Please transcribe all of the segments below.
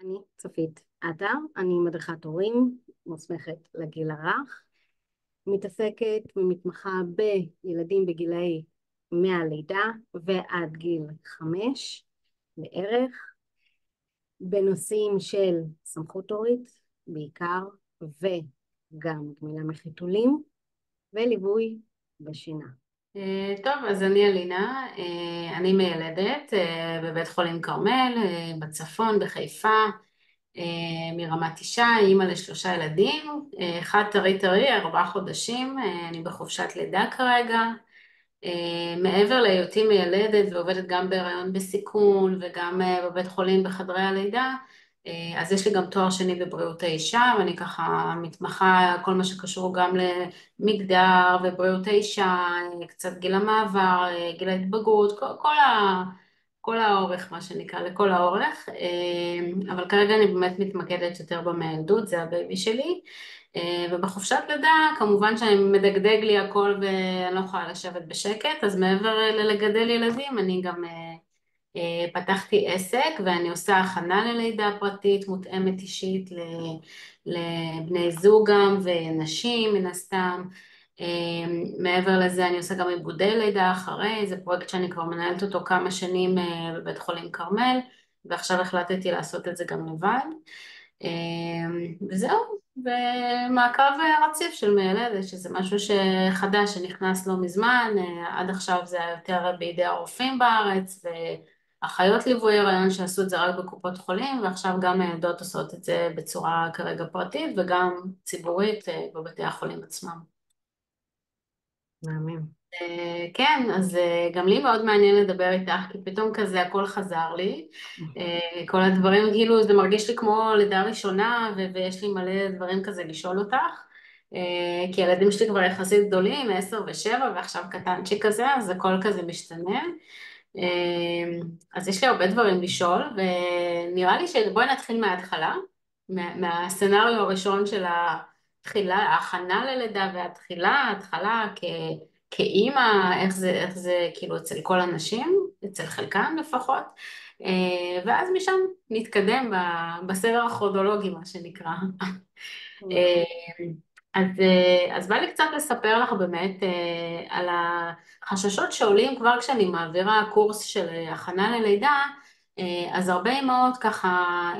אני צופית עטר, אני מדריכת הורים, מוסמכת לגיל הרך, מתעסקת ומתמחה בילדים בגילאי מהלידה ועד גיל 5 בערך, בנושאים של סמכות הורית בעיקר, וגם גמילה מחיתולים וליווי בשינה. טוב, אז אני אלינה, אני מיילדת בבית חולים כרמל, בצפון, בחיפה, מרמת ישי, אימא לשלושה ילדים, אחד טרי, 4 חודשים, אני בחופשת לידה כרגע. מעבר להיותי מיילדת ועובדת גם בהיריון בסיכון וגם בבית חולים בחדרי הלידה, אז יש לי גם תואר שני בבריאות האישה, ואני ככה מתמחה כל מה שקשור גם למגדר ובריאות האישה, קצת גיל המעבר, גיל ההתבגרות, כל האורך, מה שנקרא, לכל האורך, אבל כרגע אני באמת מתמקדת יותר במיילדות, זה הבייבי שלי. ובחופשת לידה כמובן שאני מדגדג לי הכל ואני לא יכולה לשבת בשקט, אז מעבר ללגדל ילדים אני גם פתחתי עסק ואני עושה הכנה ללידה פרטית מותאמת אישית לבני זוג גם ונשים מן הסתם. מעבר לזה אני עושה גם עיבודי לידה אחרי, זה פרויקט שאני כבר מנהלת אותו כמה שנים בבית חולים כרמל, ועכשיו החלטתי לעשות את זה גם לבד. וזהו, ומעקב רציף של מיילדת, שזה משהו שחדש שנכנס לא מזמן, עד עכשיו זה היה יותר בידי הרופאים בארץ, ואחיות ליווי הריון שעשו את זה רק בקופות חולים, ועכשיו גם מיילדות עושות את זה בצורה כרגע פרטית, וגם ציבורית בבתי החולים עצמם. מהמם. כן, אז גם לי מאוד מעניין לדבר איתך, כי פתאום כזה הכל חזר לי. כל הדברים, כאילו זה מרגיש לי כמו לידה ראשונה, ויש לי מלא דברים כזה לשאול אותך. כי הילדים שלי כבר יחסית גדולים, 10 ו7, ועכשיו קטנצ'יק כזה, אז הכל כזה משתנה. אז יש לי הרבה דברים לשאול, ונראה לי שבואי נתחיל מההתחלה, מהסצנריו הראשון של התחילה, ההכנה ללידה והתחילה, ההתחלה כאימא, איך זה כאילו אצל כל הנשים, אצל חלקם לפחות, ואז משם נתקדם בסדר הכרונולוגי, מה שנקרא. אז בא לי קצת לספר לך באמת על החששות שעולים כבר כשאני מעבירה קורס של הכנה ללידה, אז הרבה אמהות ככה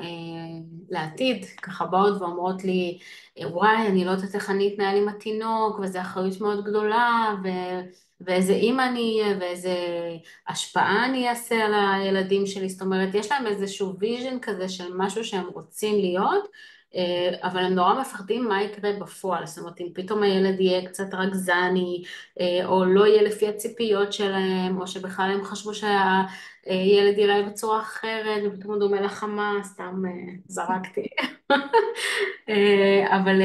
לעתיד, ככה באות ואומרות לי, וואי, אני לא יודעת איך אני אתנהל עם התינוק, וזו אחריות מאוד גדולה, ואיזה אימא אני אהיה, ואיזה השפעה אני אעשה על הילדים שלי, זאת אומרת, יש להם איזשהו ויז'ן כזה של משהו שהם רוצים להיות, אבל הם נורא מפחדים מה יקרה בפועל, זאת אומרת, אם פתאום הילד יהיה קצת רגזני, או לא יהיה לפי הציפיות שלהם, או שבכלל הם חשבו שהילד ייראה בצורה אחרת, ופתאום הוא דומה לחמה, סתם זרקתי. אבל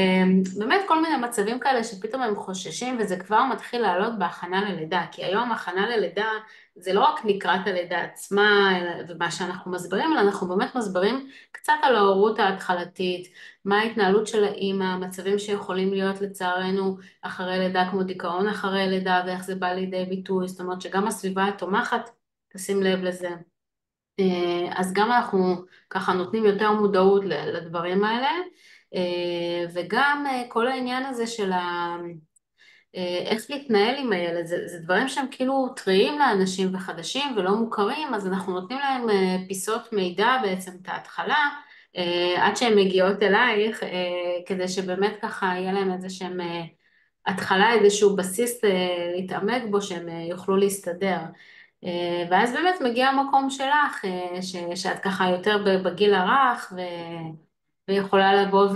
באמת כל מיני מצבים כאלה שפתאום הם חוששים, וזה כבר מתחיל לעלות בהכנה ללידה, כי היום הכנה ללידה זה לא רק לקראת הלידה עצמה, ומה שאנחנו מסבירים, אלא אנחנו באמת מסבירים קצת על ההורות ההתחלתית, מה ההתנהלות של האימא, מצבים שיכולים להיות לצערנו אחרי לידה, כמו דיכאון אחרי לידה, ואיך זה בא לידי ביטוי, זאת אומרת שגם הסביבה התומכת, תשים לב לזה. אז גם אנחנו ככה נותנים יותר מודעות לדברים האלה, וגם כל העניין הזה של איך להתנהל עם הילד, זה דברים שהם כאילו טריים לאנשים וחדשים ולא מוכרים, אז אנחנו נותנים להם פיסות מידע בעצם את ההתחלה, עד שהן מגיעות אלייך, כדי שבאמת ככה יהיה להם איזה שהם התחלה, איזשהו בסיס להתעמק בו, שהם יוכלו להסתדר. ואז באמת מגיע המקום שלך, שאת ככה יותר בגיל הרך, ויכולה לבוא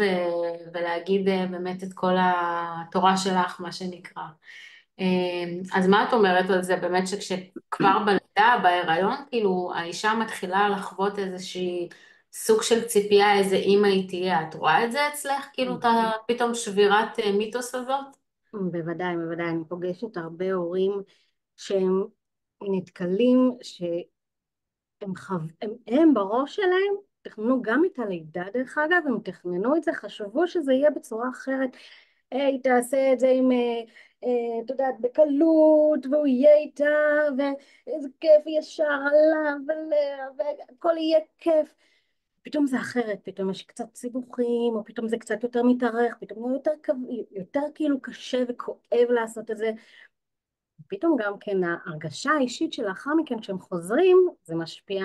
ולהגיד באמת את כל התורה שלך, מה שנקרא. אז מה את אומרת על זה? באמת שכשכבר בלידה, בהיריון, כאילו האישה מתחילה לחוות איזושהי סוג של ציפייה, איזה אימא היא תהיה. את רואה את זה אצלך? כאילו פתאום שבירת מיתוס הזאת? בוודאי, בוודאי, אני פוגשת הרבה הורים שהם נתקלים הם בראש שלהם תכננו גם את הלידה, דרך אגב, הם תכננו את זה, חשבו שזה יהיה בצורה אחרת. היא תעשה את זה עם, את יודעת, בקלות, והוא יהיה איתה, ואיזה כיף ישר עליו, והכל יהיה כיף. פתאום זה אחרת, פתאום יש קצת סיבוכים, או פתאום זה קצת יותר מתארך, פתאום הוא יותר כאילו קשה וכואב לעשות את זה. פתאום גם כן ההרגשה האישית שלאחר מכן כשהם חוזרים, זה משפיע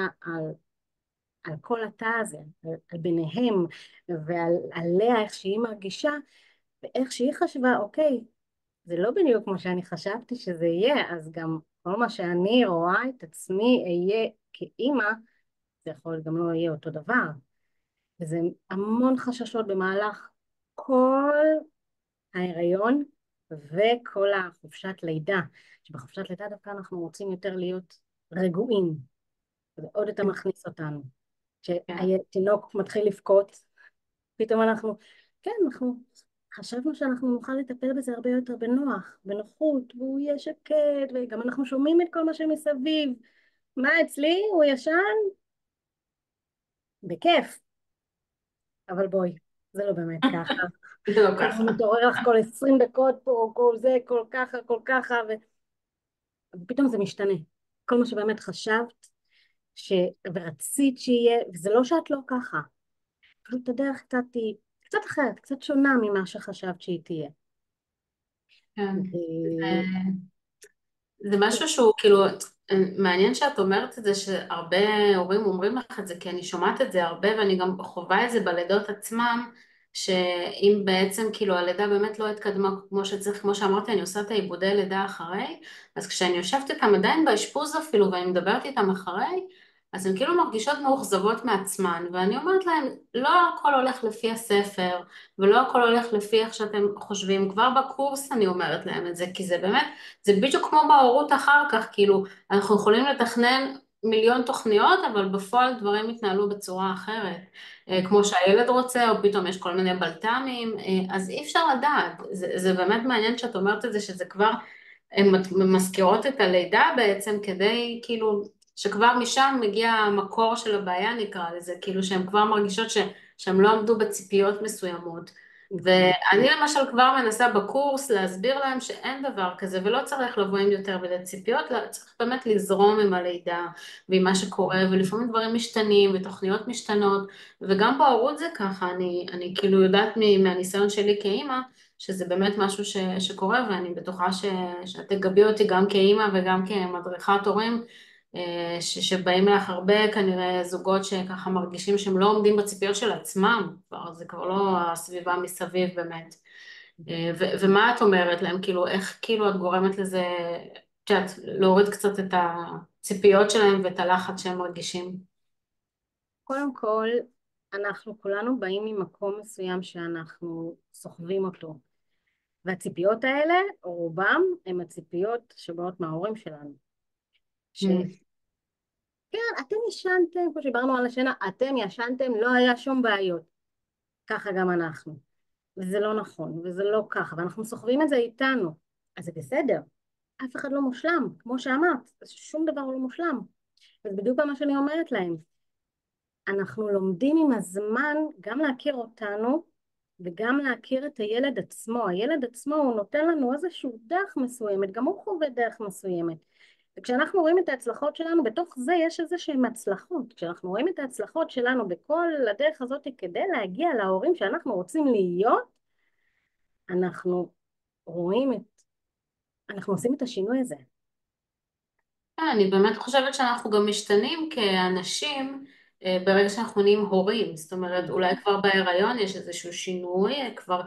על כל התא הזה, על ביניהם, ועליה איך שהיא מרגישה, ואיך שהיא חשבה, אוקיי, זה לא בדיוק כמו שאני חשבתי שזה יהיה, אז גם כל מה שאני רואה את עצמי אהיה כאימא, זה יכול גם לא יהיה אותו דבר. וזה המון חששות במהלך כל ההיריון וכל החופשת לידה, שבחופשת לידה דווקא אנחנו רוצים יותר להיות רגועים, ועוד יותר מכניס אותנו. כן. כשהתינוק מתחיל לבכות, פתאום אנחנו, כן, אנחנו חשבנו שאנחנו נוכל לטפל בזה הרבה יותר בנוח, בנוחות, והוא יהיה שקט, וגם אנחנו שומעים את כל מה שמסביב. מה אצלי? הוא ישן? בכיף. אבל בואי, זה לא באמת ככה. זה לא הוא ככה. מתעורר לך כל 20 דקות פה, כל זה, כל ככה, ופתאום זה משתנה. כל מה שבאמת חשבת ורצית שיהיה, וזה לא שאת לא ככה. פשוט הדרך קצת היא קצת אחרת, קצת שונה ממה שחשבת שהיא תהיה. כן. ו- זה משהו שהוא כאילו, מעניין שאת אומרת את זה, שהרבה הורים אומרים לך את זה, כי אני שומעת את זה הרבה ואני גם חווה את זה בלידות עצמם, שאם בעצם כאילו הלידה באמת לא התקדמה כמו שצריך, כמו שאמרתי, אני עושה את העיבודי לידה אחרי, אז כשאני יושבת איתם עדיין באשפוז אפילו ואני מדברת איתם אחרי, אז הן כאילו מרגישות מאוכזבות מעצמן, ואני אומרת להן, לא הכל הולך לפי הספר, ולא הכל הולך לפי איך שאתם חושבים, כבר בקורס אני אומרת להם את זה, כי זה באמת, זה בדיוק כמו בהורות אחר כך, כאילו, אנחנו יכולים לתכנן מיליון תוכניות, אבל בפועל דברים מתנהלו בצורה אחרת. כמו שהילד רוצה, או פתאום יש כל מיני בלת"מים, אז אי אפשר לדעת. זה באמת מעניין שאת אומרת את זה, שזה כבר, הן מזכירות את הלידה בעצם, כדי כאילו, שכבר משם מגיע המקור של הבעיה נקרא לזה, כאילו שהן כבר מרגישות שהן לא עמדו בציפיות מסוימות. נכון. ואני למשל כבר מנסה בקורס להסביר להם שאין דבר כזה ולא צריך לבוא עם יותר מדי ציפיות, צריך באמת לזרום עם הלידה ועם מה שקורה, ולפעמים דברים משתנים ותוכניות משתנות, וגם בהורות זה ככה, אני כאילו יודעת מהניסיון שלי כאימא, שזה באמת משהו שקורה, ואני בטוחה שאת תגבי אותי גם כאימא וגם כמדריכת הורים, שבאים לך הרבה כנראה זוגות שככה מרגישים שהם לא עומדים בציפיות של עצמם, כבר, זה כבר לא הסביבה מסביב באמת. ומה את אומרת להם, כאילו איך כאילו את גורמת לזה, את יודעת, להוריד קצת את הציפיות שלהם ואת הלחץ שהם מרגישים? קודם כל, אנחנו כולנו באים ממקום מסוים שאנחנו סוחבים אותו. והציפיות האלה, רובם, הם הציפיות שבאות מההורים שלנו. Mm. שכן, אתם ישנתם, כמו שדיברנו על השינה, אתם ישנתם, לא היה שום בעיות. ככה גם אנחנו. וזה לא נכון, וזה לא ככה, ואנחנו סוחבים את זה איתנו. אז זה בסדר. אף אחד לא מושלם, כמו שאמרת, שום דבר לא מושלם. וזה בדיוק מה שאני אומרת להם. אנחנו לומדים עם הזמן גם להכיר אותנו וגם להכיר את הילד עצמו. הילד עצמו הוא נותן לנו איזשהו דרך מסוימת, גם הוא חווה דרך מסוימת. וכשאנחנו רואים את ההצלחות שלנו, בתוך זה יש איזשהן הצלחות. כשאנחנו רואים את ההצלחות שלנו בכל הדרך הזאת כדי להגיע להורים שאנחנו רוצים להיות, אנחנו רואים אנחנו עושים את השינוי הזה. כן, אני באמת חושבת שאנחנו גם משתנים כאנשים ברגע שאנחנו נהיים הורים, זאת אומרת אולי כבר בהיריון יש איזשהו שינוי, כבר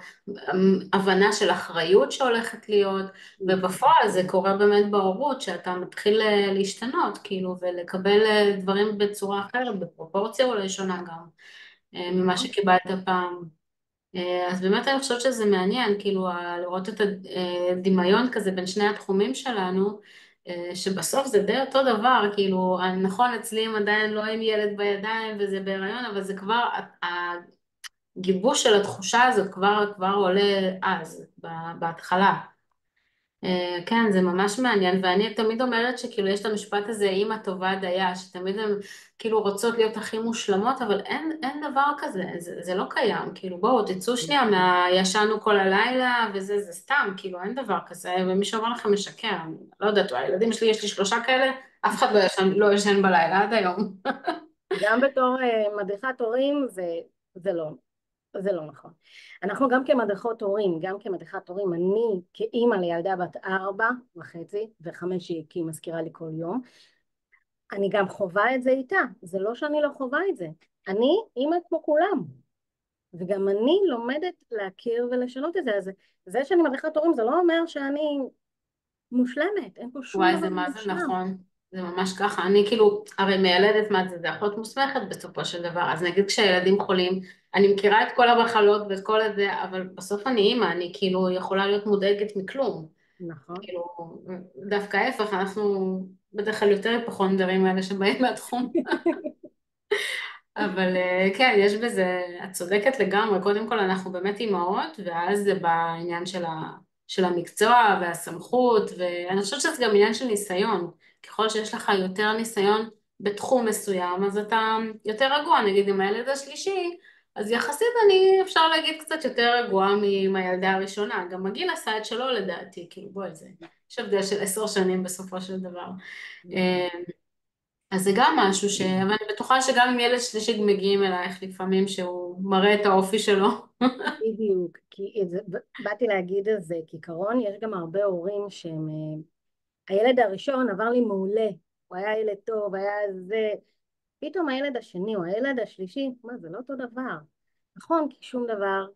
הבנה של אחריות שהולכת להיות, ובפועל זה קורה באמת בהורות, שאתה מתחיל להשתנות כאילו ולקבל דברים בצורה אחרת, בפרופורציה אולי שונה גם ממה נכון. שקיבלת פעם. אז באמת אני חושבת שזה מעניין, כאילו לראות את הדמיון כזה בין שני התחומים שלנו, שבסוף זה די אותו דבר, כאילו נכון אצלי הם עדיין לא עם ילד בידיים וזה בהיריון, אבל זה כבר, הגיבוש של התחושה הזאת כבר עולה אז, בהתחלה. כן, זה ממש מעניין, ואני תמיד אומרת שכאילו יש את המשפט הזה, אמא טובה דייה, שתמיד הן כאילו רוצות להיות הכי מושלמות, אבל אין דבר כזה, זה לא קיים, כאילו בואו תצאו שנייה מהישנו כל הלילה, וזה זה סתם, כאילו אין דבר כזה, ומי שאומר לכם משקר, אני לא יודעת, הילדים שלי, יש לי 3 כאלה, אף אחד לא ישן בלילה עד היום. גם בתור מדריכת הורים זה לא, זה לא נכון. אנחנו גם כמדריכות הורים, גם כמדריכת הורים, אני כאימא לילדה בת 4.5 ו5 כי היא מזכירה לי כל יום, אני גם חווה את זה איתה, זה לא שאני לא חווה את זה. אני אימא כמו כולם, וגם אני לומדת להכיר ולשנות את זה. אז זה שאני מדריכת הורים זה לא אומר שאני מושלמת, אין פה שום וואי, דבר זה מה זה מושלם. נכון. זה ממש ככה. אני כאילו, הרי מיילדת, מה זה, זה אחות מוסמכת בסופו של דבר. אז נגיד כשהילדים חולים, אני מכירה את כל המחלות ואת כל הזה, אבל בסוף אני אימא, אני כאילו יכולה להיות מודאגת מכלום. נכון. כאילו, דווקא ההפך, אנחנו בדרך כלל יותר היפוכונדרים האלה שבאים מהתחום. אבל כן, יש בזה, את צודקת לגמרי, קודם כל אנחנו באמת אימהות, ואז זה בעניין של המקצוע והסמכות, ואני חושבת שזה גם עניין של ניסיון, ככל שיש לך יותר ניסיון בתחום מסוים, אז אתה יותר רגוע, נגיד עם הילד השלישי, אז יחסית אני, אפשר להגיד, קצת יותר רגועה מהילדה הראשונה, גם הגיל עשה את שלו לדעתי, כאילו בואי זה, יש הבדל של 10 שנים בסופו של דבר. נכון. אז זה גם משהו אבל אני בטוחה שגם אם ילד שלישי מגיעים אלייך לפעמים שהוא מראה את האופי שלו. בדיוק, כי באתי להגיד על זה, כעיקרון יש גם הרבה הורים שהם, הילד הראשון עבר לי מעולה, הוא היה ילד טוב, היה זה, פתאום הילד השני או הילד השלישי, מה זה לא אותו דבר, נכון? כי שום דבר,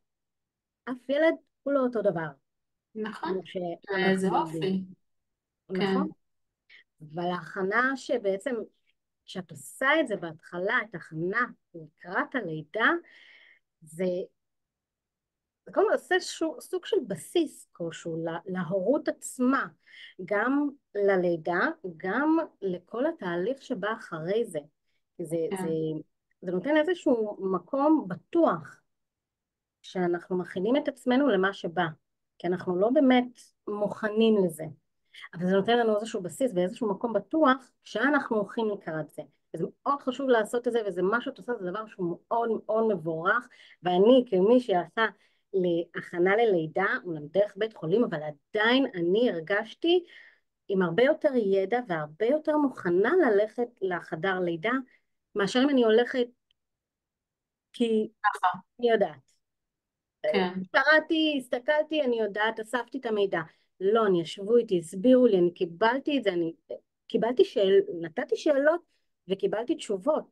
אף ילד הוא לא אותו דבר, נכון, כמו שאנחנו זה יודעים, אופי, כן, נכון? אבל ההכנה שבעצם, כשאת עושה את זה בהתחלה, את ההכנה לקראת הלידה, זה כל הזמן עושה סוג של בסיס כלשהו להורות עצמה, גם ללידה, גם לכל התהליך שבא אחרי זה. כן, זה נותן איזשהו מקום בטוח שאנחנו מכינים את עצמנו למה שבא, כי אנחנו לא באמת מוכנים לזה. אבל זה נותן לנו איזשהו בסיס ואיזשהו מקום בטוח שאנחנו הולכים לקראת זה. וזה מאוד חשוב לעשות את זה, וזה מה שאת עושה, זה דבר שהוא מאוד מאוד מבורך, ואני כמי שעשה להכנה ללידה, אומנם דרך בית חולים, אבל עדיין אני הרגשתי עם הרבה יותר ידע והרבה יותר מוכנה ללכת לחדר לידה, מאשר אם אני הולכת כי ככה, אני יודעת. כן, קראתי, הסתכלתי, אני יודעת, אספתי את המידע. לא, אני ישבו איתי, הסבירו לי, אני קיבלתי את זה, אני קיבלתי נתתי שאלות וקיבלתי תשובות.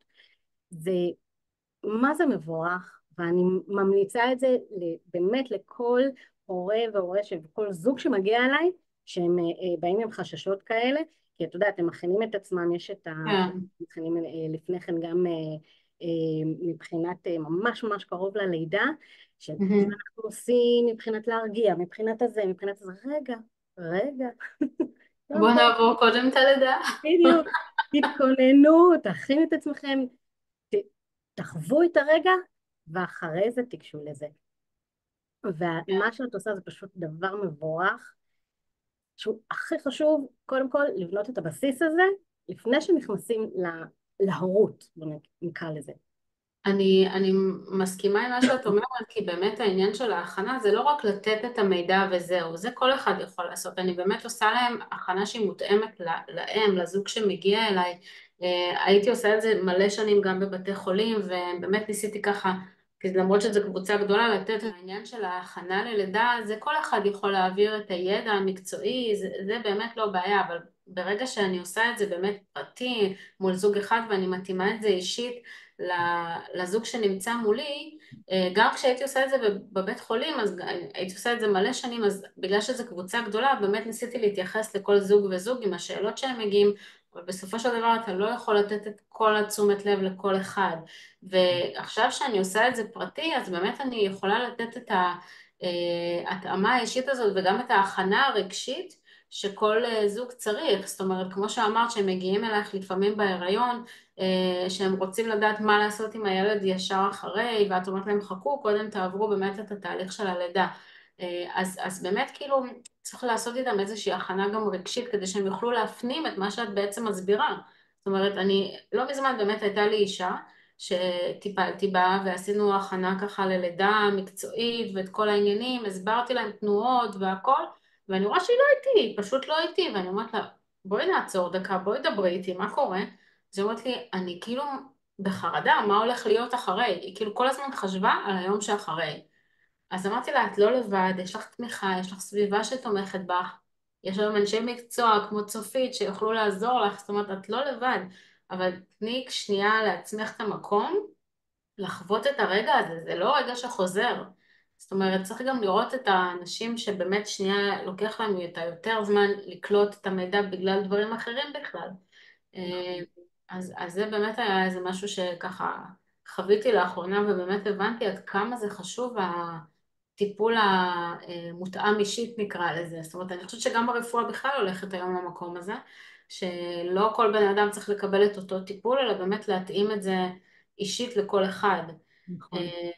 זה מה זה מבורך, ואני ממליצה את זה באמת לכל הורה והורה וכל זוג שמגיע אליי, שהם באים עם חששות כאלה, כי את יודעת, הם מכינים את עצמם, יש את כן, מכינים לפני כן גם מבחינת ממש ממש קרוב ללידה, של מה מהמם. אנחנו עושים מבחינת להרגיע, מבחינת הזה, מבחינת זה, רגע, רגע, קודם בואו כל, נעבור קודם את הלידה. בדיוק, תתכוננו, תכינו את עצמכם, תחוו את הרגע, ואחרי זה תיגשו לזה. ומה כן. שאת עושה זה פשוט דבר מבורך, שהוא הכי חשוב, קודם כל לבנות את הבסיס הזה, לפני שנכנסים להורות, בוא נקרא לזה. אני מסכימה עם מה שאת אומרת, כי באמת העניין של ההכנה זה לא רק לתת את המידע וזהו, זה כל אחד יכול לעשות. אני באמת עושה להם הכנה שהיא מותאמת להם, לזוג שמגיע אליי. הייתי עושה את זה מלא שנים גם בבתי חולים, ובאמת ניסיתי ככה, כי למרות שזו קבוצה גדולה, לתת את העניין של ההכנה ללידה, זה כל אחד יכול להעביר את הידע המקצועי, זה באמת לא בעיה, אבל ברגע שאני עושה את זה באמת פרטי מול זוג אחד ואני מתאימה את זה אישית, לזוג שנמצא מולי, גם כשהייתי עושה את זה בבית חולים, אז הייתי עושה את זה מלא שנים, אז בגלל שזו קבוצה גדולה, באמת ניסיתי להתייחס לכל זוג וזוג עם השאלות שהם מגיעים, אבל בסופו של דבר אתה לא יכול לתת את כל התשומת לב לכל אחד. ועכשיו שאני עושה את זה פרטי, אז באמת אני יכולה לתת את ההתאמה האישית הזאת וגם את ההכנה הרגשית שכל זוג צריך. זאת אומרת, כמו שאמרת, שהם מגיעים אלייך לפעמים בהיריון, שהם רוצים לדעת מה לעשות עם הילד ישר אחרי, ואת אומרת להם חכו, קודם תעברו באמת את התהליך של הלידה. אז באמת כאילו צריך לעשות איתם איזושהי הכנה גם רגשית, כדי שהם יוכלו להפנים את מה שאת בעצם מסבירה. זאת אומרת, אני, לא מזמן באמת הייתה לי אישה, שטיפלתי בה ועשינו הכנה ככה ללידה מקצועית ואת כל העניינים, הסברתי להם תנועות והכל, ואני רואה שהיא לא איתי, היא פשוט לא איתי, ואני אומרת לה, בואי נעצור דקה, בואי דברי איתי, מה קורה? אז היא אומרת לי, אני כאילו בחרדה, מה הולך להיות אחרי? היא כאילו כל הזמן חשבה על היום שאחרי. אז אמרתי לה, את לא לבד, יש לך תמיכה, יש לך סביבה שתומכת בך, יש היום אנשי מקצוע כמו צופית שיוכלו לעזור לך, זאת אומרת, את לא לבד, אבל תני שנייה לעצמך את המקום לחוות את הרגע הזה, זה לא רגע שחוזר. זאת אומרת, צריך גם לראות את האנשים שבאמת שנייה לוקח להם את היותר זמן לקלוט את המידע בגלל דברים אחרים בכלל. אה, נכון, אז זה באמת היה איזה משהו שככה חוויתי לאחרונה, ובאמת הבנתי עד כמה זה חשוב הטיפול המותאם אישית נקרא לזה. זאת אומרת, אני חושבת שגם הרפואה בכלל הולכת היום למקום הזה, שלא כל בן אדם צריך לקבל את אותו טיפול, אלא באמת להתאים את זה אישית לכל אחד. נכון, אה,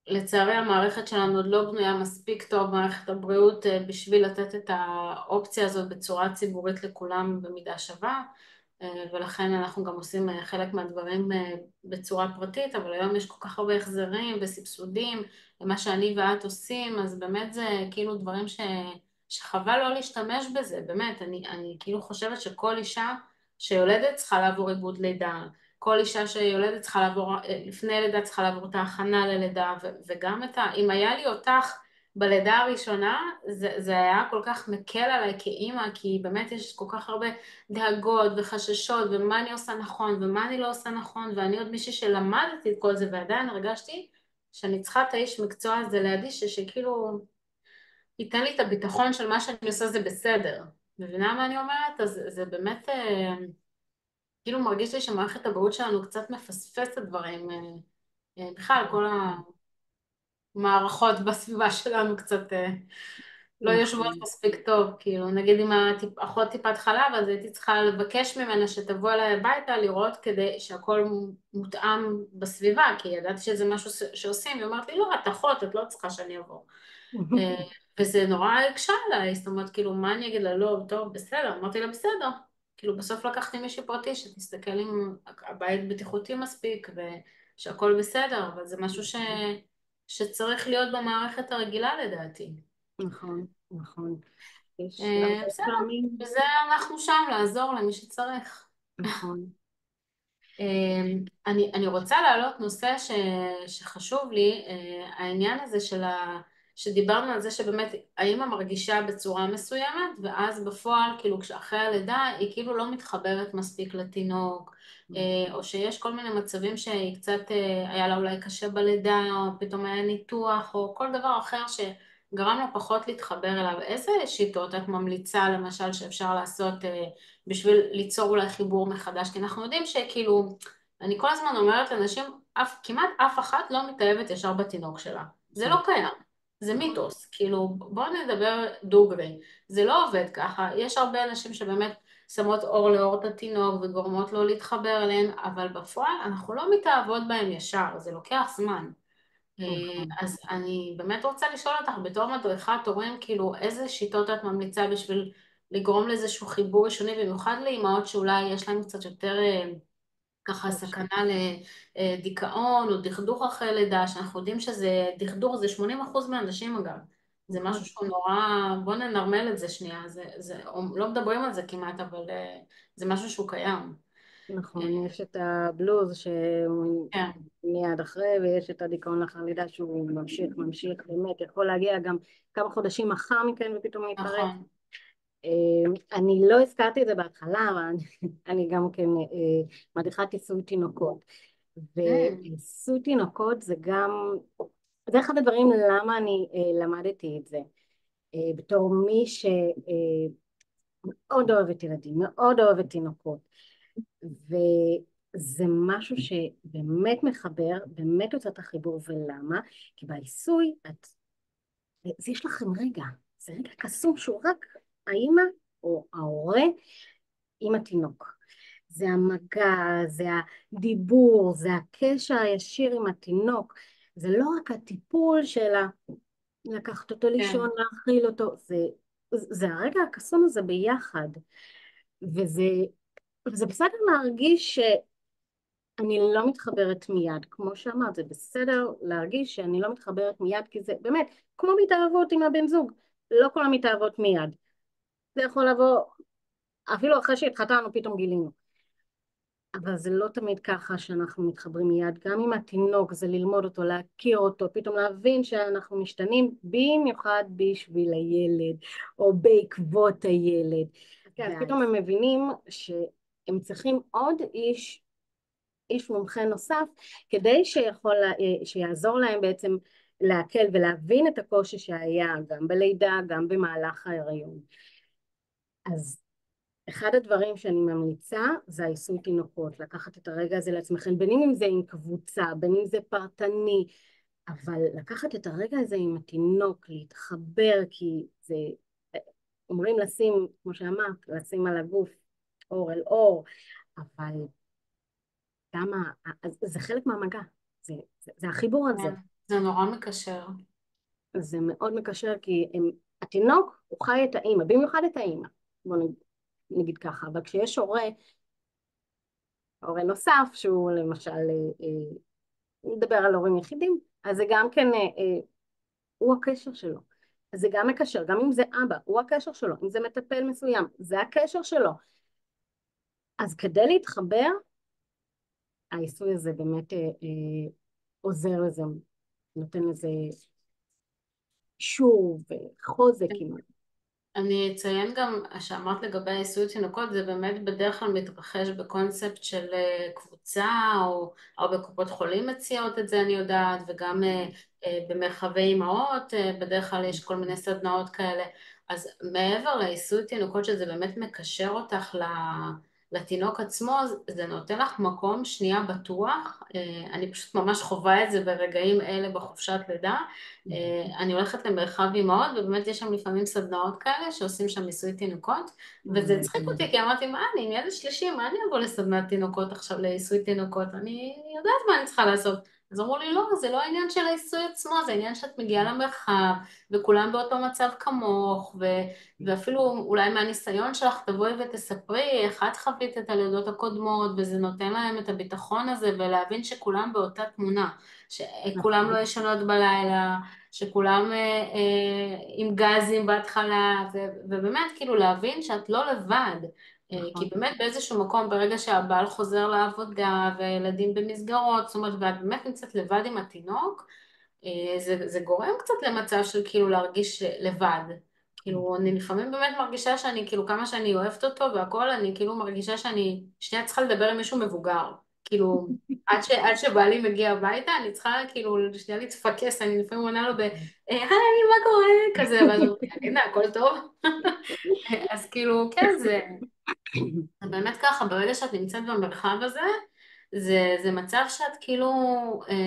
לצערי המערכת שלנו עוד לא בנויה מספיק טוב, מערכת הבריאות, בשביל לתת את האופציה הזאת בצורה ציבורית לכולם במידה שווה, ולכן אנחנו גם עושים חלק מהדברים בצורה פרטית, אבל היום יש כל כך הרבה החזרים וסבסודים, ומה שאני ואת עושים, אז באמת זה כאילו דברים שחבל לא להשתמש בזה, באמת, אני כאילו חושבת שכל אישה שיולדת צריכה לעבור עיבוד לידה, כל אישה שיולדת צריכה לעבור, לפני לידה צריכה לעבור את ההכנה ללידה, וגם אם היה לי אותך בלידה הראשונה, זה היה כל כך מקל עליי כאימא, כי באמת יש כל כך הרבה דאגות וחששות, ומה אני עושה נכון, ומה אני לא עושה נכון, ואני עוד מישהי שלמדתי את כל זה, ועדיין הרגשתי שאני צריכה את האיש מקצוע הזה לידי, שכאילו ייתן לי את הביטחון של מה שאני עושה זה בסדר. מבינה מה אני אומרת? אז זה באמת... כאילו מרגיש לי שמערכת הבריאות שלנו קצת מפספסת דברים, בכלל כל המערכות בסביבה שלנו קצת לא יושבות נכון, מספיק טוב, כאילו נגיד אם אחות טיפת חלב אז הייתי צריכה לבקש ממנה שתבוא אליי הביתה לראות כדי שהכל מותאם בסביבה, כי ידעתי שזה משהו שעושים, היא אומרת לי לא, את אחות, את לא צריכה שאני אבוא. אה, וזה נורא הקשה עליי, זאת אומרת, כאילו, מה אני אגיד לה? לא, טוב, בסדר, אמרתי לה, בסדר. כאילו, בסוף לקחתי מישהו פרטי שתסתכל אם הבית בטיחותי מספיק ושהכול בסדר, אבל זה משהו שצריך להיות במערכת הרגילה לדעתי. נכון, נכון. יש הרבה בסדר, פעמים, וזה אנחנו שם, לעזור למי שצריך. נכון, אני רוצה להעלות נושא שחשוב לי, העניין הזה שדיברנו על זה שבאמת האמא מרגישה בצורה מסוימת, ואז בפועל, כאילו כשאחרי הלידה, היא כאילו לא מתחברת מספיק לתינוק, או שיש כל מיני מצבים שהיא קצת, היה לה אולי קשה בלידה, או פתאום היה ניתוח, או כל דבר אחר שגרם לה פחות להתחבר אליו. איזה שיטות את ממליצה, למשל, שאפשר לעשות בשביל ליצור אולי חיבור מחדש? כי אנחנו יודעים שכאילו... אני כל הזמן אומרת לאנשים, כמעט אף אחת לא מתאהבת ישר בתינוק שלה. זה לא נכון, קיים. זה נכון, מיתוס. כאילו, בואו נדבר דוגרי. זה לא עובד ככה. יש הרבה אנשים שבאמת שמות אור לאור את התינוק וגורמות לו להתחבר אליהן, אבל בפועל אנחנו לא מתאהבות בהם ישר. זה לוקח זמן. נכון. אז אני באמת רוצה לשאול אותך, בתור מדריכת הורים, כאילו, איזה שיטות את ממליצה בשביל לגרום לאיזשהו חיבור ראשוני, במיוחד לאימהות שאולי יש להן קצת יותר... ככה קשה. סכנה לדיכאון או דכדוך אחרי לידה, שאנחנו יודעים שזה, דכדוך זה 80% מהנשים אגב. זה משהו נכון, שהוא נורא, בוא ננרמל את זה שנייה, לא מדברים על זה כמעט, אבל זה משהו שהוא קיים. אה, נכון, יש את הבלוז שהוא כן, מיד אחרי, ויש את הדיכאון לאחר לידה שהוא ממשיך, ממשיך, באמת, יכול להגיע גם כמה חודשים לאחר מכן ופתאום להתפרץ. נכון. אני לא הזכרתי את זה בהתחלה, אבל אני גם כן מדריכת כיסוי תינוקות. Mm, וכיסוי תינוקות זה גם, זה אחד הדברים למה אני למדתי את זה. בתור מי שמאוד אוהבת ילדים, מאוד אוהבת תינוקות. וזה משהו שבאמת מחבר, באמת עושה את החיבור, ולמה? כי בעיסוי, זה יש לכם רגע, זה רגע קסום שהוא רק האימא או ההורה עם התינוק. זה המגע, זה הדיבור, זה הקשר הישיר עם התינוק, זה לא רק הטיפול של לקחת אותו כן, לישון, להאכיל אותו, זה הרגע הקסום הזה ביחד, וזה, וזה בסדר להרגיש אני לא מתחברת מיד, כמו שאמרת, זה בסדר להרגיש שאני לא מתחברת מיד, כי זה באמת כמו מתאהבות עם הבן זוג, לא כולם מתאהבות מיד, זה יכול לבוא אפילו אחרי שהתחתנו פתאום גילינו, אבל זה לא תמיד ככה שאנחנו מתחברים מיד, גם עם התינוק זה ללמוד אותו, להכיר אותו, פתאום להבין שאנחנו משתנים במיוחד בשביל הילד או בעקבות הילד. כן, אז פתאום הם מבינים שהם צריכים עוד איש מומחה נוסף כדי שיעזור להם בעצם להקל ולהבין את הקושי שהיה גם בלידה, גם במהלך ההיריון. אז אחד הדברים שאני ממליצה זה העיסוי תינוקות, לקחת את הרגע הזה לעצמכם, בין אם זה עם קבוצה, בין אם זה פרטני, אבל לקחת את הרגע הזה עם התינוק, להתחבר, כי זה, אומרים לשים, כמו שאמרת, לשים על הגוף אור אל אור, אבל גם זה חלק מהמגע, זה החיבור הזה, כן, זה נורא מקשר. זה מאוד מקשר, כי התינוק הוא חי את האימא, במיוחד את האימא, בוא נגיד ככה, אבל כשיש הורה נוסף שהוא למשל נדבר על הורים יחידים, אז זה גם כן הוא הקשר שלו, אז זה גם מקשר, גם אם זה אבא הוא הקשר שלו, אם זה מטפל מסוים זה הקשר שלו, אז כדי להתחבר העיסוי הזה באמת עוזר לזה, נותן לזה אישור וחוזק כמעט. אני אציין גם שאמרת לגבי העיסוי תינוקות, זה באמת בדרך כלל מתרחש בקונספט של קבוצה, או בקופות חולים מציעות את זה, אני יודעת, וגם במרחבי אימהות, בדרך כלל יש כל מיני סדנאות כאלה. אז מעבר לעיסוי תינוקות, שזה באמת מקשר אותך לתינוק עצמו, זה נותן לך מקום שנייה בטוח. אני פשוט ממש חווה את זה ברגעים אלה בחופשת לידה. אני הולכת למרחב אימהות, ובאמת יש שם לפעמים סדנאות כאלה שעושים שם ניסוי תינוקות, וזה הצחיק אותי, כי אמרתי, מה אני עם ילד שלישי, מה אני אבוא לסדנת תינוקות עכשיו, לעיסוי תינוקות? אני יודעת מה אני צריכה לעשות. אז אמרו לי, לא, זה לא העניין של העיסוי עצמו, זה העניין שאת מגיעה למרחב, וכולם באותו מצב כמוך, ואפילו אולי מהניסיון שלך תבואי ותספרי איך את חווית את הלידות הקודמות, וזה נותן להם את הביטחון הזה, ולהבין שכולם באותה תמונה, שכולם לא נכון, ישנות בלילה, שכולם עם גזים בהתחלה, ובאמת כאילו להבין שאת לא לבד, כי נכון, באמת באיזשהו מקום ברגע שהבעל חוזר לעבודה וילדים במסגרות, זאת אומרת ואת באמת נמצאת לבד עם התינוק, זה גורם קצת למצב של כאילו להרגיש לבד. כאילו אני לפעמים באמת מרגישה שאני כאילו כמה שאני אוהבת אותו והכל, אני כאילו מרגישה שאני שנייה צריכה לדבר עם מישהו מבוגר. כאילו עד שבעלי מגיע הביתה אני צריכה כאילו שנייה להתפקס, אני לפעמים עונה לו היי מה קורה כזה, ואז הוא אומר, הנה הכל טוב. אז כאילו כן זה באמת ככה, ברגע שאת נמצאת במרחב הזה, זה מצב שאת כאילו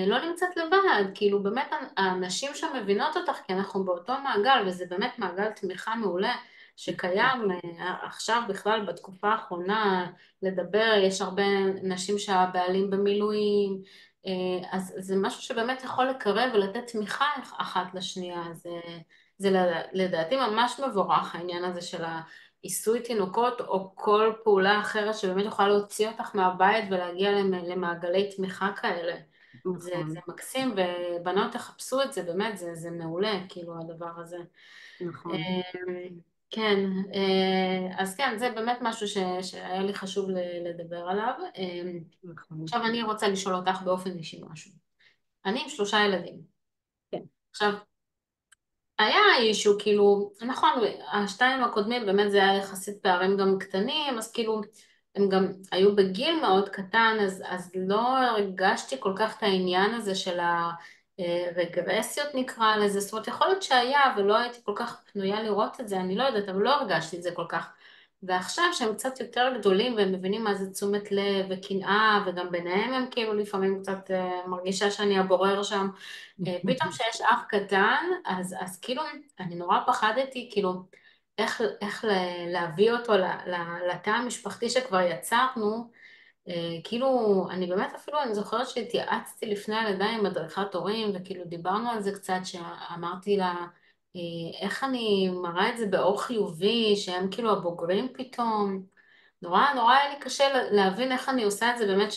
לא נמצאת לבד, כאילו באמת האנשים שם מבינות אותך כי אנחנו באותו מעגל, וזה באמת מעגל תמיכה מעולה שקיים עכשיו בכלל בתקופה האחרונה לדבר, יש הרבה נשים שהבעלים במילואים, אז זה משהו שבאמת יכול לקרב ולתת תמיכה אחת לשנייה, זה לדעתי ממש מבורך העניין הזה של עיסוי תינוקות או כל פעולה אחרת שבאמת יכולה להוציא אותך מהבית ולהגיע למעגלי תמיכה כאלה. זה נכון, מקסים, ובנות תחפשו את זה, באמת, זה מעולה, כאילו, הדבר הזה. נכון, אמ, כן, אז כן, זה באמת משהו שהיה לי חשוב לדבר עליו. נכון, עכשיו אני רוצה לשאול אותך באופן אישי משהו. אני עם 3 ילדים. כן, עכשיו, היה אישו, כאילו, נכון, השתיים הקודמים באמת זה היה יחסית פערים גם קטנים, אז כאילו, הם גם היו בגיל מאוד קטן, אז לא הרגשתי כל כך את העניין הזה של הרגרסיות נקרא לזה, זאת אומרת, יכול להיות שהיה, ולא הייתי כל כך פנויה לראות את זה, אני לא יודעת, אבל לא הרגשתי את זה כל כך. ועכשיו שהם קצת יותר גדולים והם מבינים מה זה תשומת לב וקנאה, וגם ביניהם הם כאילו לפעמים קצת מרגישה שאני הבורר שם, פתאום שיש אח קטן, אז כאילו אני נורא פחדתי, כאילו, להביא אותו לתא המשפחתי שכבר יצרנו, כאילו, אני באמת אפילו, אני זוכרת שהתייעצתי לפני הלידה עם מדריכת הורים, וכאילו דיברנו על זה קצת, שאמרתי לה, איך אני מראה את זה באור חיובי, שהם כאילו הבוגרים פתאום, נורא נורא היה לי קשה להבין איך אני עושה את זה, באמת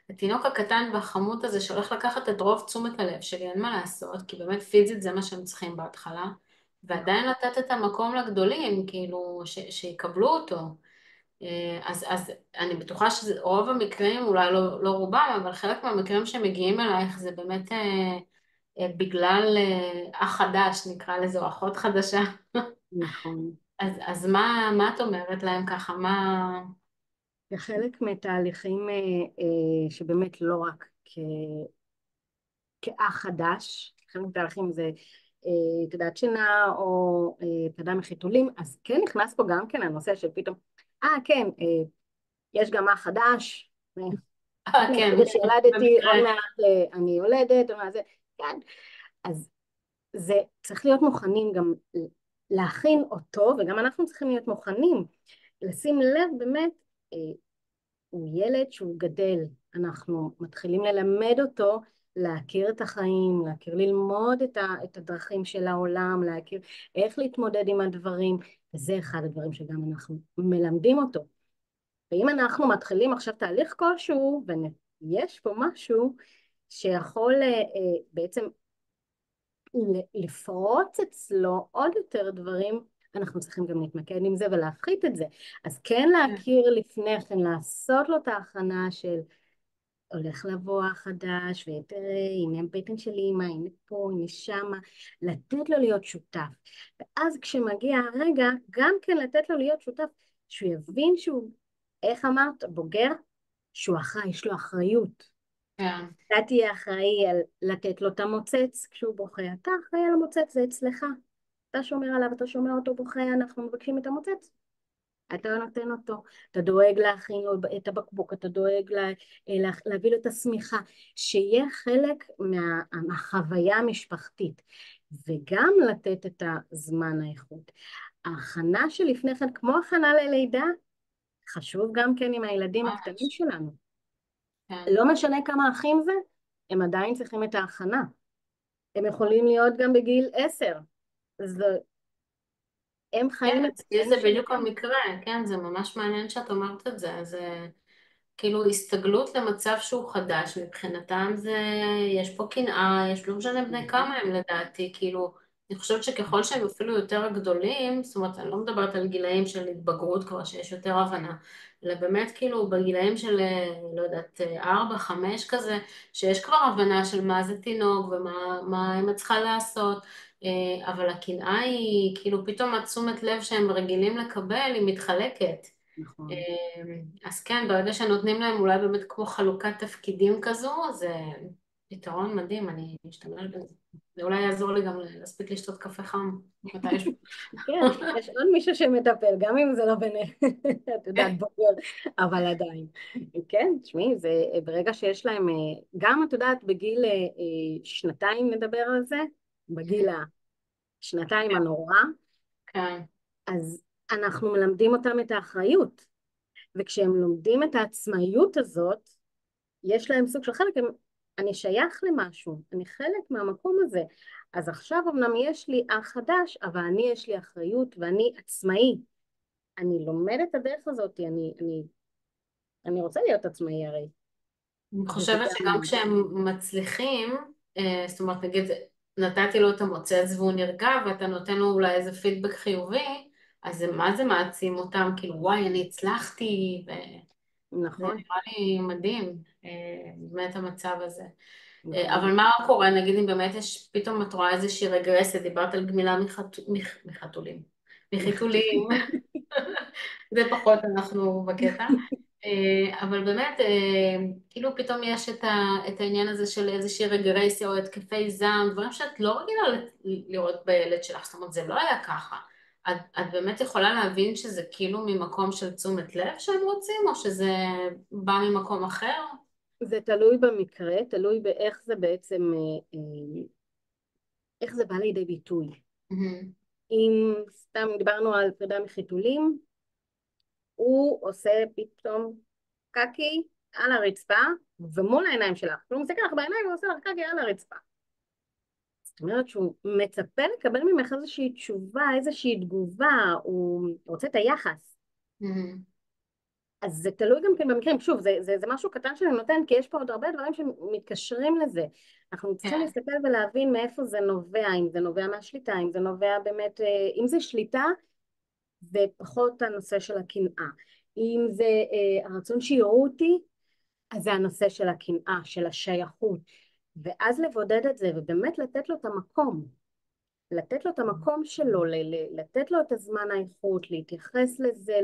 שהתינוק הקטן והחמוד הזה שהולך לקחת את רוב תשומת הלב שלי, אין מה לעשות, כי באמת פיזית זה מה שהם צריכים בהתחלה, ועדיין לתת את המקום לגדולים, כאילו, שיקבלו אותו. אז אני בטוחה שרוב המקרים, אולי לא רובם, אבל חלק מהמקרים שמגיעים אלייך זה באמת בגלל אח חדש, נקרא לזה, או אחות חדשה. נכון. אז מה את אומרת להם ככה? מה... וחלק מתהליכים שבאמת לא רק כאח חדש, חלק מתהליכים זה תודעת שינה או פרידה מחיתולים, אז כן נכנס פה גם כן הנושא של פתאום, כן, יש גם אח חדש, כן, מהרגע שילדתי, עוד במקרה. מעט אני יולדת, או מה זה, כן, אז זה צריך להיות מוכנים גם להכין אותו, וגם אנחנו צריכים להיות מוכנים, לשים לב באמת, הוא ילד שהוא גדל, אנחנו מתחילים ללמד אותו להכיר את החיים, להכיר ללמוד את הדרכים של העולם, להכיר איך להתמודד עם הדברים, וזה אחד הדברים שגם אנחנו מלמדים אותו. ואם אנחנו מתחילים עכשיו תהליך כלשהו, ויש פה משהו שיכול בעצם לפרוץ אצלו עוד יותר דברים, אנחנו צריכים גם להתמקד עם זה ולהפחית את זה. אז כן להכיר לפני כן, לעשות לו את ההכנה של הולך לבוא החדש, ותראה, הנה הבטן של אמא, הנה פה, הנה שמה, לתת לו להיות שותף. ואז כשמגיע הרגע, גם כן לתת לו להיות שותף, שהוא יבין שהוא, איך אמרת, בוגר, שהוא אחראי, יש לו אחריות. כן, אתה תהיה אחראי על לתת לו את המוצץ כשהוא בוכה, אתה אחראי על המוצץ, זה אצלך. אתה שומר עליו, אתה שומע אותו בוכה, אנחנו מבקשים את המוצץ. אתה לא נותן אותו, אתה דואג להכין לו את הבקבוק, אתה דואג להביא לו את השמיכה, שיהיה חלק מהחוויה המשפחתית, וגם לתת את הזמן האיכות. ההכנה שלפני כן, כמו הכנה ללידה, חשוב גם כן עם הילדים הקטנים ממש, שלנו. כן. לא משנה כמה אחים זה, הם עדיין צריכים את ההכנה. הם יכולים להיות גם בגיל 10, אז הם כן, חיים את אצלי החיים זה בדיוק שלהם. המקרה, כן, זה ממש מעניין שאת אומרת את זה, זה כאילו הסתגלות למצב שהוא חדש, מבחינתם זה, יש פה קנאה, יש לא משנה בני כמה הם לדעתי, כאילו, אני חושבת שככל שהם אפילו יותר גדולים, זאת אומרת, אני לא מדברת על גילאים של התבגרות כבר, שיש יותר הבנה, אלא באמת כאילו בגילאים של, לא יודעת, 4, 5 כזה, שיש כבר הבנה של מה זה תינוק ומה אמא צריכה לעשות, אבל הקנאה היא, כאילו פתאום התשומת לב שהם רגילים לקבל, היא מתחלקת. נכון. אז כן, ברגע שנותנים להם אולי באמת כמו חלוקת תפקידים כזו, זה פתרון מדהים, אני משתמש בזה. זה אולי יעזור לי גם להספיק לשתות קפה חם מתישהו. כן, יש עוד מישהו שמטפל, גם אם זה לא ביניהם, את יודעת, בוגר, אבל עדיין. כן, תשמעי, זה ברגע שיש להם, גם את יודעת, בגיל שנתיים נדבר על זה, בגיל השנתיים הנורא, כן, אז אנחנו מלמדים אותם את האחריות, וכשהם לומדים את העצמאיות הזאת, יש להם סוג של חלק, אני שייך למשהו, אני חלק מהמקום הזה. אז עכשיו אמנם יש לי אח חדש, אבל אני יש לי אחריות ואני עצמאי. אני לומדת את הדרך הזאת, אני רוצה להיות עצמאי הרי. אני וזה חושבת גם, שגם כשהם מצליחים, זאת אומרת, נגיד, נתתי לו את המוצץ והוא נרגע, ואתה נותן לו אולי איזה פידבק חיובי, אז מה זה מעצים אותם? כאילו, וואי, אני הצלחתי, וזה נכון, נראה לי מדהים, באמת המצב הזה. נכון. אבל מה קורה, נגיד אם באמת יש, פתאום את רואה איזושהי רגרסיה, דיברת על גמילה מחתולים, מחיתולים, זה פחות אנחנו בקטע, אבל באמת, כאילו פתאום יש את העניין הזה של איזושהי רגרסיה או התקפי זעם, דברים שאת לא רגילה לראות בילד שלך, זאת אומרת זה לא היה ככה. את באמת יכולה להבין שזה כאילו ממקום של תשומת לב שהם רוצים, או שזה בא ממקום אחר? זה תלוי במקרה, תלוי באיך זה בעצם, איך זה בא לידי ביטוי. מהמם. אם סתם דיברנו על פרידה מחיתולים, הוא עושה פתאום קקי על הרצפה, ומול העיניים שלך. הוא מסתכל לך בעיניים ועושה לך קקי על הרצפה. זאת אומרת שהוא מצפה לקבל ממך איזושהי תשובה, איזושהי תגובה, הוא רוצה את היחס. מהמם. אז זה תלוי גם כן במקרים. שוב, זה משהו קטן שאני נותן, כי יש פה עוד הרבה דברים שמתקשרים לזה. אנחנו צריכים כן. להסתכל ולהבין מאיפה זה נובע, אם זה נובע מהשליטה, אם זה נובע באמת, אם זה שליטה, ופחות הנושא של הקנאה. אם זה הרצון שיראו אותי, אז זה הנושא של הקנאה, של השייכות, ואז לבודד את זה ובאמת לתת לו את המקום, לתת לו את המקום שלו, לתת לו את הזמן האיכות, להתייחס לזה,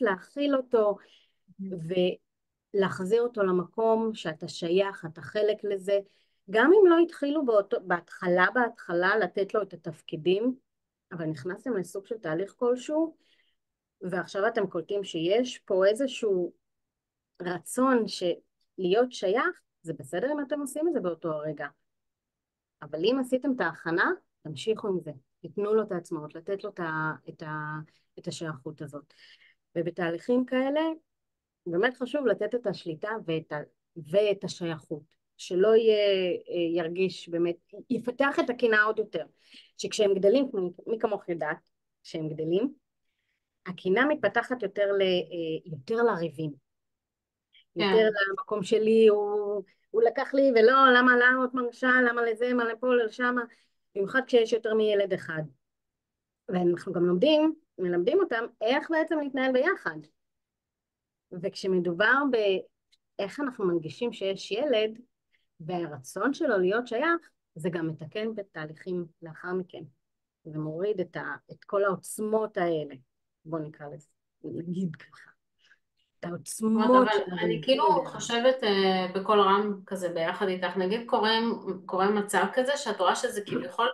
להכיל אותו ולהחזיר אותו למקום שאתה שייך, אתה חלק לזה, גם אם לא התחילו בהתחלה לתת לו את התפקידים, אבל נכנסתם לסוג של תהליך כלשהו, ועכשיו אתם קולטים שיש פה איזשהו רצון להיות שייך, זה בסדר אם אתם עושים את זה באותו הרגע, אבל אם עשיתם את ההכנה, תמשיכו עם זה, תיתנו לו את העצמאות, לתת לו את השייכות הזאת. ובתהליכים כאלה, באמת חשוב לתת את השליטה ואת השייכות, שלא ירגיש באמת, יפתח את הקנאה עוד יותר, שכשהם גדלים, מי כמוך יודעת, כשהם גדלים, הקנאה מתפתחת יותר לריבים, יותר כן. למקום שלי, הוא לקח לי ולא, למה עוד מרשה, למה לזה, מה לפה, לשמה, במיוחד כשיש יותר מילד אחד. ואנחנו גם מלמדים אותם איך בעצם להתנהל ביחד. וכשמדובר באיך אנחנו מנגישים שיש ילד, והרצון שלו להיות שייך, זה גם מתקן בתהליכים לאחר מכן. זה מוריד את כל העוצמות האלה, בוא נקרא לזה, נגיד ככה. את זאת אומרת, העוצמות אבל של אני כאילו הריבים. חושבת בקול רם כזה ביחד איתך, נגיד קורה מצב כזה שאת רואה שזה כביכול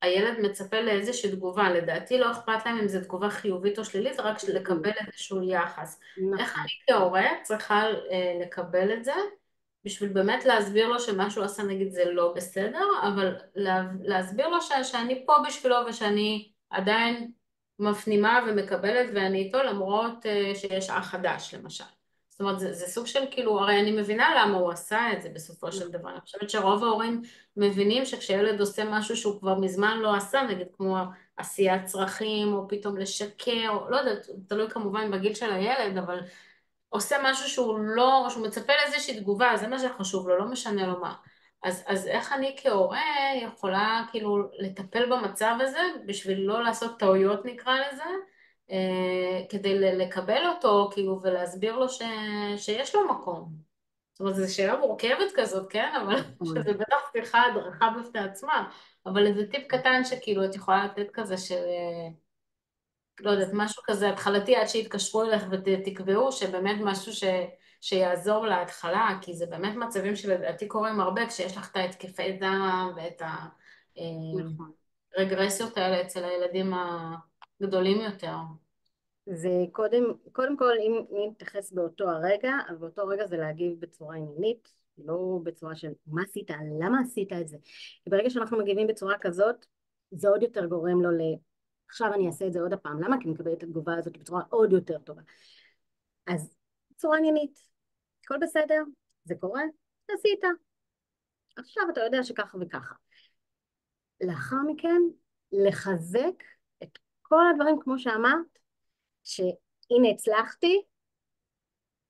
הילד מצפה לאיזושהי תגובה, לדעתי לא אכפת להם אם זו תגובה חיובית או שלילית, רק לקבל איזשהו יחס. איך נכון, אני כהורה צריכה לקבל את זה, בשביל באמת להסביר לו שמה שהוא עשה נגיד זה לא בסדר, אבל להסביר לו שאני פה בשבילו ושאני עדיין מפנימה ומקבלת ואני איתו למרות שיש אח חדש למשל. זאת אומרת, זה סוג של כאילו, הרי אני מבינה למה הוא עשה את זה בסופו של דבר. נכון, אני חושבת שרוב ההורים מבינים שכשילד עושה משהו שהוא כבר מזמן לא עשה, נגיד כמו עשיית צרכים, או פתאום לשקר, או לא יודעת, תלוי כמובן בגיל של הילד, אבל עושה משהו שהוא לא, שהוא מצפה לאיזושהי תגובה, זה מה שחשוב לו, לא משנה לו מה. אז איך אני כהורה יכולה כאילו לטפל במצב הזה, בשביל לא לעשות טעויות נקרא לזה, כדי לקבל אותו כאילו ולהסביר לו שיש לו מקום. זאת אומרת, זו שאלה מורכבת כזאת, כן? אבל נכון. שזה בטח שיחה הדרכה בפני עצמה, אבל איזה טיפ קטן שכאילו את יכולה לתת כזה של לא יודעת, משהו כזה התחלתי עד שיתקשרו אליך ותקבעו שבאמת משהו שיעזור להתחלה, כי זה באמת מצבים שלדעתי קורים הרבה כשיש לך את ההתקפי זעם ואת נכון. הרגרסיות האלה אצל הילדים הגדולים יותר. זה קודם כל, אם נתייחס באותו הרגע, אז באותו רגע זה להגיב בצורה עניינית, לא בצורה של מה עשית, למה עשית את זה. כי ברגע שאנחנו מגיבים בצורה כזאת, זה עוד יותר גורם לו עכשיו אני אעשה את זה עוד הפעם. למה? כי אני מקבלת את התגובה הזאת בצורה עוד יותר טובה. אז בצורה עניינית, הכל בסדר, זה קורה, עשית. עכשיו אתה יודע שככה וככה. לאחר מכן, לחזק את כל הדברים כמו שאמרת, שהנה הצלחתי,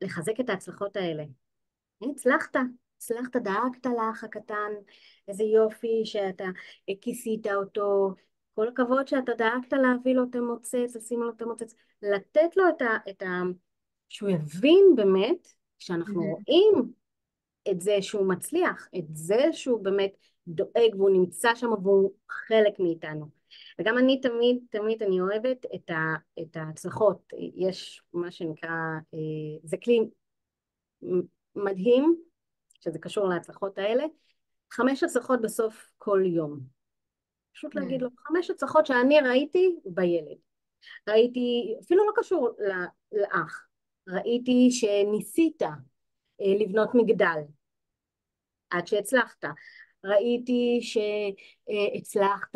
לחזק את ההצלחות האלה. הנה הצלחת, דאגת לאח הקטן, איזה יופי שאתה כיסית אותו, כל הכבוד שאתה דאגת להביא לו את המוצץ, לשים לו את המוצץ, לתת לו שהוא יבין באמת, שאנחנו מהמם. רואים את זה שהוא מצליח, את זה שהוא באמת דואג והוא נמצא שם והוא חלק מאיתנו. וגם אני תמיד אני אוהבת את ההצלחות. יש מה שנקרא, זה כלי מדהים, שזה קשור להצלחות האלה, 5 הצלחות בסוף כל יום. פשוט להגיד לו, 5 הצלחות שאני ראיתי בילד. ראיתי, אפילו לא קשור לאח, ראיתי שניסית לבנות מגדל, עד שהצלחת. ראיתי שהצלחת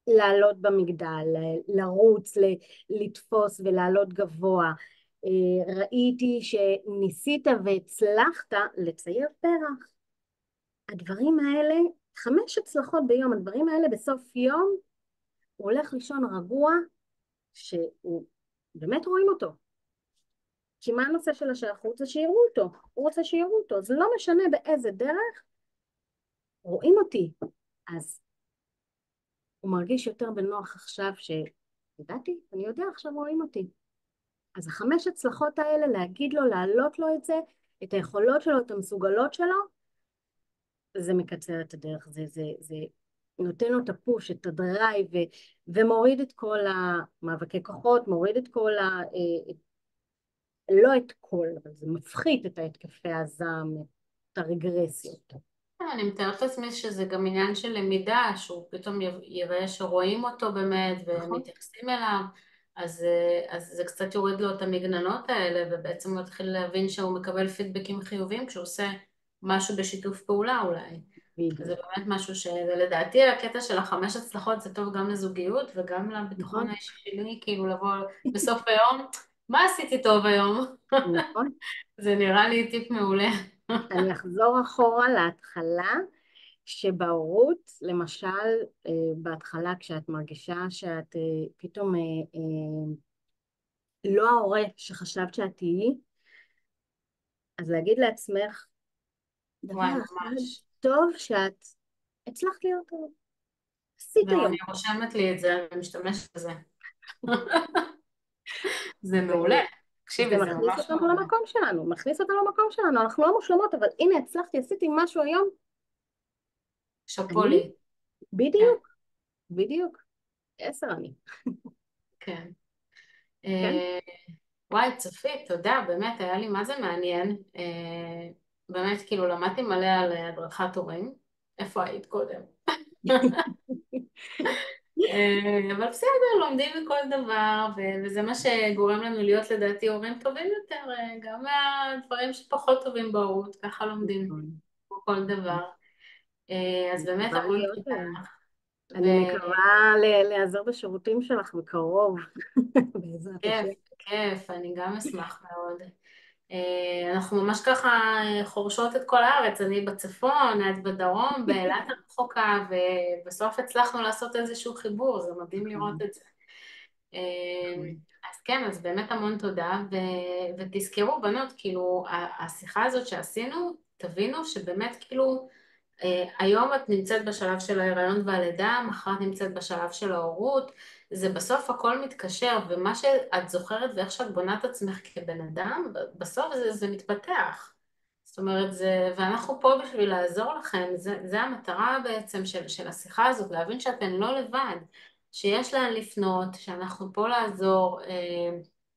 לעלות במגדל, לרוץ, לתפוס ולעלות גבוה. ראיתי שניסית והצלחת לצייר פרח. הדברים האלה, 5 הצלחות ביום, הדברים האלה בסוף יום, הוא הולך לישון רגוע, שהוא באמת רואים אותו. כי מה הנושא של השייכות? זה שיראו אותו, הוא רוצה שיראו אותו, זה לא משנה באיזה דרך, רואים אותי. אז הוא מרגיש יותר בנוח עכשיו שידעתי, אני יודע עכשיו רואים אותי. אז החמש הצלחות האלה, להגיד לו, להעלות לו את זה, את היכולות שלו, את המסוגלות שלו, זה מקצר את הדרך, זה נותן לו את הפוש, את הדרייב, ומוריד את כל המאבקי כוחות, מוריד את כל לא את כל, אבל זה מפחית את ההתקפי הזעם, את הרגרסיות. אני מתארת לעצמי שזה גם עניין של למידה, שהוא פתאום יראה שרואים אותו באמת נכון? ומתייחסים אליו, אז זה קצת יוריד לו את המגננות האלה, ובעצם הוא יתחיל להבין שהוא מקבל פידבקים חיוביים כשהוא עושה משהו בשיתוף פעולה אולי. זה בדיוק. באמת משהו שלדעתי הקטע של החמש הצלחות זה טוב גם לזוגיות וגם לביטחון נכון? האישי שלי, כאילו לבוא בסוף היום, מה עשיתי טוב היום? נכון? זה נראה לי טיפ מעולה. אני אחזור אחורה להתחלה, שבהורות, למשל, בהתחלה כשאת מרגישה שאת פתאום לא ההורה שחשבת שאת תהיי, אז להגיד לעצמך דבר וואי, אחד ממש. טוב שאת הצלחת להיות טוב, עשית זהו, אני היום. רושמת לי את זה, אני משתמשת בזה. זה מעולה. ו- זה תקשיבי, זה מכניס ממש אותנו מעולה. למקום שלנו, מכניס אותנו למקום שלנו, אנחנו לא מושלמות, אבל הנה הצלחתי, עשיתי משהו היום, שאפו אני, לי. כן, בדיוק, בדיוק, 10 אני, כן. כן? אה, וואי, צופית, תודה, באמת, היה לי מה זה מעניין. באמת, כאילו, למדתי מלא על הדרכת הורים. איפה היית קודם? אבל בסדר, לומדים מכל דבר, וזה מה שגורם לנו להיות לדעתי הורים טובים יותר, גם מהדברים שפחות טובים בהורות, ככה לומדים, נכון, כמו כל נכון. דבר. אז באמת מקווה המון להיות, תודה. אני מקווה להיעזר בשירותים שלך בקרוב, בעזרת השם. וכיף, כיף, אני גם אשמח מאוד. אנחנו ממש ככה חורשות את כל הארץ, אני בצפון, את בדרום, באילת הרחוקה, ובסוף הצלחנו לעשות איזשהו חיבור, זה מדהים לראות נכון, את זה. נכון. אז כן, אז באמת המון תודה, ותזכרו בנות, כאילו השיחה הזאת שעשינו, תבינו שבאמת כאילו היום את נמצאת בשלב של ההיריון והלידה, מחר את נמצאת בשלב של ההורות, זה בסוף הכל מתקשר, ומה שאת זוכרת ואיך שאת בונה את עצמך כבן אדם, בסוף זה מתפתח. זאת אומרת, ואנחנו פה בשביל לעזור לכם, זה המטרה בעצם של השיחה הזאת, להבין שאתן לא לבד, שיש לאן לפנות, שאנחנו פה לעזור,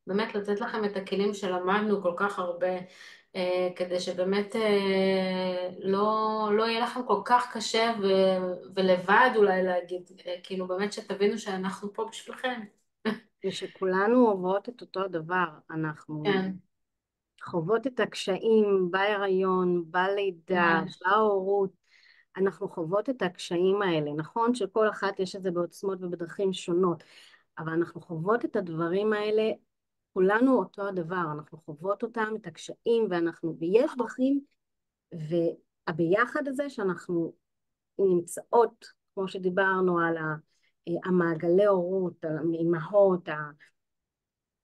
באמת לתת לכם את הכלים שלמדנו כל כך הרבה, כדי שבאמת לא יהיה לכם כל כך קשה ולבד אולי להגיד, כאילו באמת שתבינו שאנחנו פה בשבילכם. ושכולנו עוברות את אותו הדבר, אנחנו כן, חוות את הקשיים בהיריון, בלידה, ממש, בהורות, אנחנו חוות את הקשיים האלה. נכון שכל אחת יש את זה בעוצמות ובדרכים שונות, אבל אנחנו חוות את הדברים האלה, כולנו אותו הדבר, אנחנו חוות אותם, את הקשיים, ויש דרכים, והביחד הזה שאנחנו נמצאות, כמו שדיברנו על המעגלי הורות, על האימהות,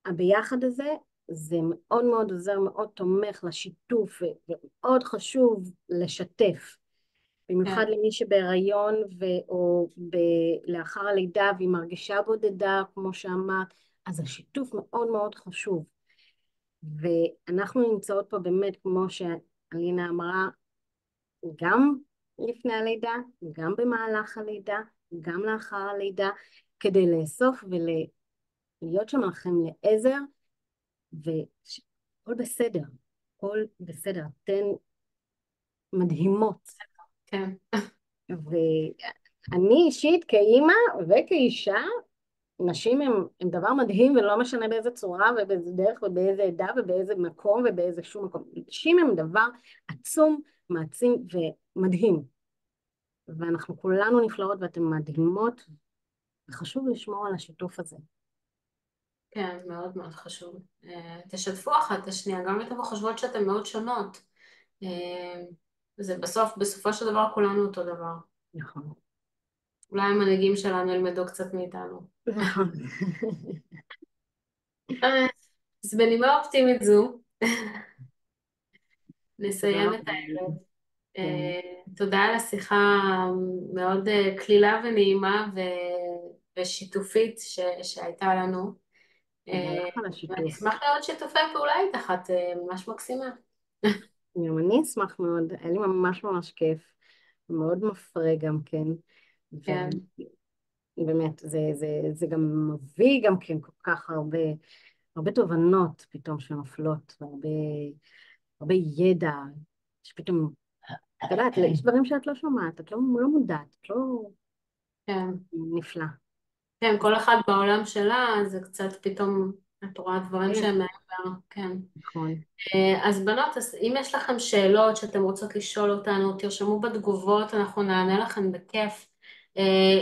הביחד הזה, זה מאוד מאוד עוזר, מאוד תומך לשיתוף, ומאוד חשוב לשתף. במיוחד כן, למי שבהיריון או לאחר הלידה והיא מרגישה בודדה, כמו שאמרת, אז השיתוף מאוד מאוד חשוב. ואנחנו נמצאות פה באמת, כמו שאלינה אמרה, גם לפני הלידה, גם במהלך הלידה, גם לאחר הלידה, כדי לאסוף ולהיות שם לכם לעזר, והכל בסדר, הכל בסדר, אתן מדהימות. כן, ואני אישית כאימא וכאישה, נשים הם דבר מדהים ולא משנה באיזה צורה ובאיזה דרך ובאיזה עדה ובאיזה מקום ובאיזה שום מקום. נשים הם דבר עצום, מעצים ומדהים. ואנחנו כולנו נפלאות ואתן מדהימות, וחשוב לשמור על השיתוף הזה. כן, מאוד מאוד חשוב. תשתפו אחת את השנייה, גם אם אתן חושבות שאתן מאוד שונות. אה, זה בסופו של דבר כולנו אותו דבר. נכון. אולי המנהיגים שלנו ילמדו קצת מאיתנו. נכון. אה, אז בנימה אופטימית זו, תודה נסיים את רבה. הערב. כן. תודה על השיחה מאוד קלילה ונעימה ושיתופית שהייתה לנו. תודה אה, לך על ואני השיתוף. אשמח לעוד שיתופי פעולה איתך, את ממש מקסימה. גם אני אשמח מאוד, היה לי ממש ממש כיף, מאוד מפרה גם כן, כן, ובאמת זה גם מביא גם כן כל כך הרבה תובנות פתאום שנופלות, הרבה ידע, שפתאום, את יודעת, יש דברים שאת לא שומעת, את לא מודעת, את לא כן. נפלא. כן, כל אחד בעולם שלה, זה קצת פתאום, את רואה דברים כן, שהם מעבר, כן. נכון. אז בנות, אז אם יש לכם שאלות שאתם רוצות לשאול אותנו, תרשמו בתגובות, אנחנו נענה לכם בכיף.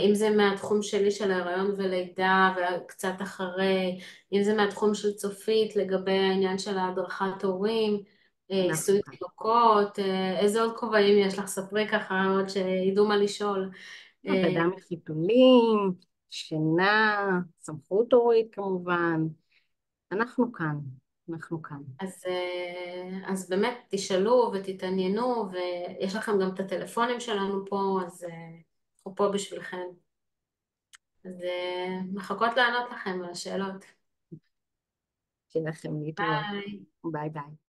אם זה מהתחום שלי של ההיריון ולידה וקצת אחרי, אם זה מהתחום של צופית לגבי העניין של הדרכת הורים, אנחנו עיסוי כאן. תינוקות, איזה עוד כובעים יש לך? ספרי ככה עוד שידעו מה לשאול. עבודה מחיתולים, שינה, סמכות הורית כמובן. אנחנו כאן, אנחנו כאן. אז באמת תשאלו ותתעניינו, ויש לכם גם את הטלפונים שלנו פה, אז אנחנו פה בשבילכם. אז מחכות לענות לכם על השאלות. שיהיה לכם להתראות. ביי. ביי ביי.